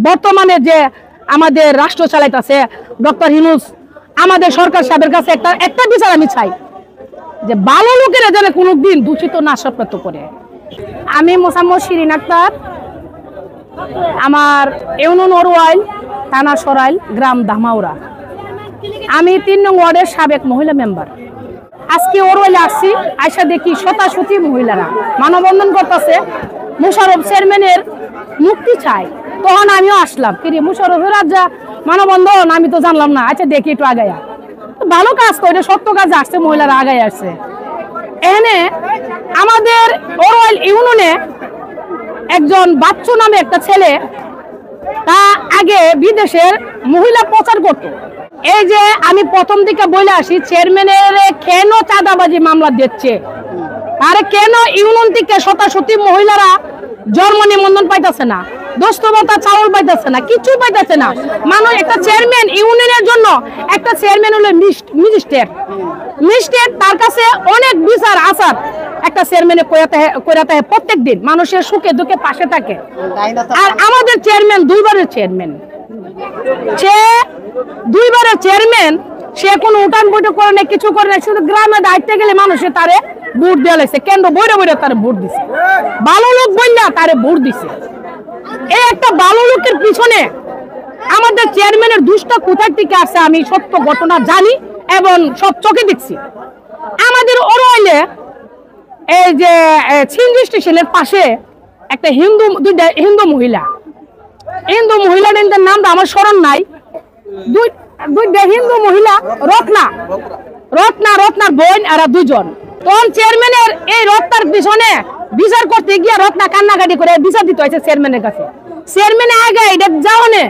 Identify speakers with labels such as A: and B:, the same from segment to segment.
A: বর্তমানে যে আমাদের রাষ্ট্র চালাইতেছে ডক্টর ইউনূস, আমাদের সরকার সাহেবের কাছে একটা বিচার আমি চাই যে ভালো লোকেরা যেন কোনোদিন দূষিত না আশাপ্রাপ্ত করে। আমি মোসাম্মদ শিরিন আক্তার, আমার ইউনিয়ন ওরওয়াইল, থানা সরাইল, গ্রাম ধামাউরা। আমি 3 নং ওয়ার্ডের সাবেক মহিলা মেম্বার। আজকে ওরওয়াইলে আসছি, আইসা দেখি শতাশতি মহিলারা মানববন্ধন করতেছে, মোশাররফ চেয়ারম্যানের মুক্তি চাই। তখন আমিও আসলাম, কি রে মোশাররফের রাজ্যা মানববন্ধন, আমি তো জানলাম না। আচ্ছা দেখি একটু আগায়া, ভালো কাজ করে, সত্য কাজে আসছে, মহিলারা আগায় আসছে। এখানে আমাদের ওরওয়াইল ইউনিয়নে একজন বাচ্চু নামে একটা ছেলে, তা আগে বিদেশের মহিলা প্রচার করত। এই যে আমি প্রথম দিকে বলে আসি, চেয়ারম্যানের কেন চাঁদাবাজি মামলা দিচ্ছে, আরে কেন ইউনিয়ন থেকে শতাশতি মহিলারা জন্ম নিবন্ধন পাইতেছে না, দোস্তবতা চাউল পাইতেছে না, কিছু পাইতেছে না। মানুষ একটা চেয়ারম্যান ইউনিয়নের জন্য, একটা চেয়ারম্যান হলো মিস্টের, তার কাছে অনেক বিচার আচার একটা চেয়ারম্যানে কইরাতে প্রত্যেক দিন মানুষের সুখে দুঃখে পাশে থাকে। আর আমাদের চেয়ারম্যান 2 বারের চেয়ারম্যান, সে 2 বারের চেয়ারম্যান, সে কোনো উঠান বৈঠক করে না, কিছু করে না, শুধু গ্রামে দায়িত্বে গেলে মানুষে তারে ভোট দেওয়া লাগছে, কেন্দ্র বইরে বইরে তারে ভোট দিছে, ভালো লোক বললা তারে ভোট দিছে। এই একটা ভালো লোকের পিছনে আমাদের চেয়ারম্যানের দুষ্টা কোথায় থেকে আসছে আমি সত্য ঘটনা জানি এবং সব চোখে দেখছি। আমাদের ওরওয়াইলে এই যে ছিনজি স্টেশনের পাশে একটা দুইটা হিন্দু মহিলাদের নামটা আমার স্মরণ নাই, দুইটা হিন্দু মহিলা, রত্নার বোন আর 2 জন। তখন চেয়ারম্যানের এই রত্নার পিছনে বিচার করতে গিয়ে রত্না কান্নাকাটি করে বিচার দিতে হয়েছে চেয়ারম্যানের কাছে। চেয়ারম্যানে আগে এটা যাওনে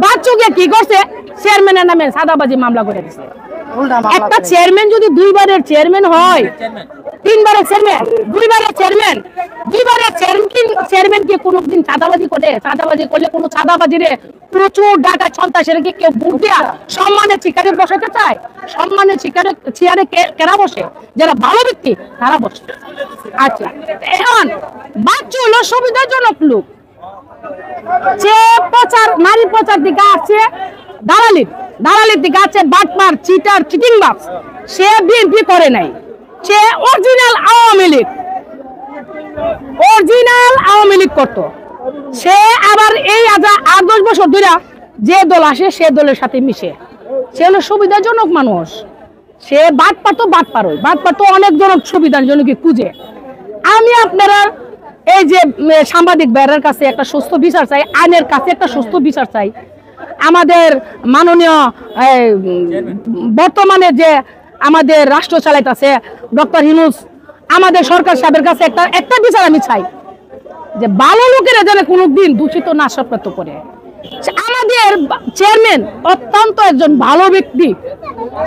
A: বাচ্চু গিয়ে কি করছে, চেয়ারম্যানের নামে সাদাবাজি মামলা করে দিচ্ছে। একটা চেয়ারম্যান যদি 2 বারের চেয়ারম্যান হয়, 3 বারের চেয়ারম্যান, 2 বারের চেয়ারম্যান, 2 বারের চেয়ারম্যান কি কোনোদিন চাঁদাবাজি করে? চাঁদাবাজি করলে কোনো চাঁদাবাজিরে প্রচুর ডাটা সন্ত্রাসের কি কেউ ভোট দিয়া সম্মানের চেয়ারে বসাতে চায়? সম্মানের চেয়ারে কেরা বসে? যারা ভালো ব্যক্তি তারা বসে। আচ্ছা, এখন বাচ্চু হলো সুবিধাজনক লোক, যে নারী প্রচার দিকে আছে, দালালির দিকে আছে, বাটপার, চিটার, চিটিংবাজ। সে বিএনপি করে নাই, সে অরিজিনাল আওয়ামী লীগ করতো। সে আবার এই 8-10 বছর ধরে যে দল আসে সে দলের সাথে মিশে, সে হলো সুবিধাজনক মানুষ। সে বাটপার তো অনেকজনক সুবিধাজনক খুঁজে। আমি আপনারা এই যে সাংবাদিক ভাইয়ের কাছে একটা সুস্থ বিচার চাই, আইনের কাছে একটা সুস্থ বিচার চাই। আমাদের মাননীয় বর্তমানে যে আমাদের রাষ্ট্র চালাইতেছে ডক্টর ইউনূস, আমাদের সরকার সাহেবের কাছে একটা বিচার আমি চাই যে ভালো লোকেরা যেন কোনোদিন দূষিত না আশাপ্রাপ্ত করে। আমাদের চেয়ারম্যান অত্যন্ত একজন ভালো ব্যক্তি,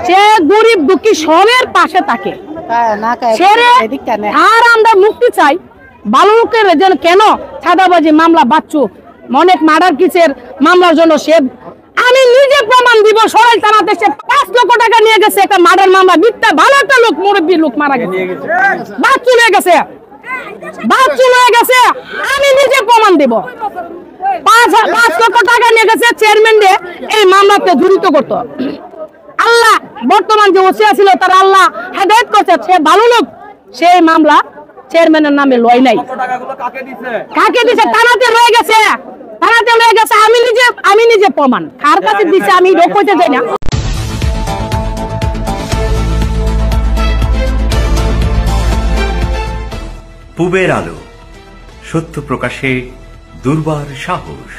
A: সে গরিব দুঃখী সবের পাশে থাকে। আর আমরা মুক্তি চাই ভালো লোকের যেন কেন চাঁদাবাজি মামলা, বাচ্চু অনেক মার্ডার কেসের মামলার জন্য সে, আমি নিজে প্রমাণ দিব, সরাইল থানাতে সে 5 লক্ষ টাকা নিয়ে গেছে একটা মার্ডার মামলা, মিথ্যা, ভালো একটা লোক, মুরব্বী লোক মারা গেছে, বাচ্চু নিয়ে গেছে, আমি নিজে প্রমাণ দেব। 5 লক্ষ টাকা নিয়ে গেছে চেয়ারম্যান এই মামলাতে জড়িত করতো। আল্লাহ বর্তমান যে ওসিয়া ছিল তার আল্লাহ হেদায়েত করছে, সে ভালো লোক, সেই মামলা চেয়ারম্যানের নামে লয় নাই। কাকে দিছে? থানাতে রয়ে গেছে। আমি নিজে প্রমাণ, কার কাছে দিছে আমি রোকতে যাই না।
B: পূবের আলো, সত্য প্রকাশে দুর্বার সাহস।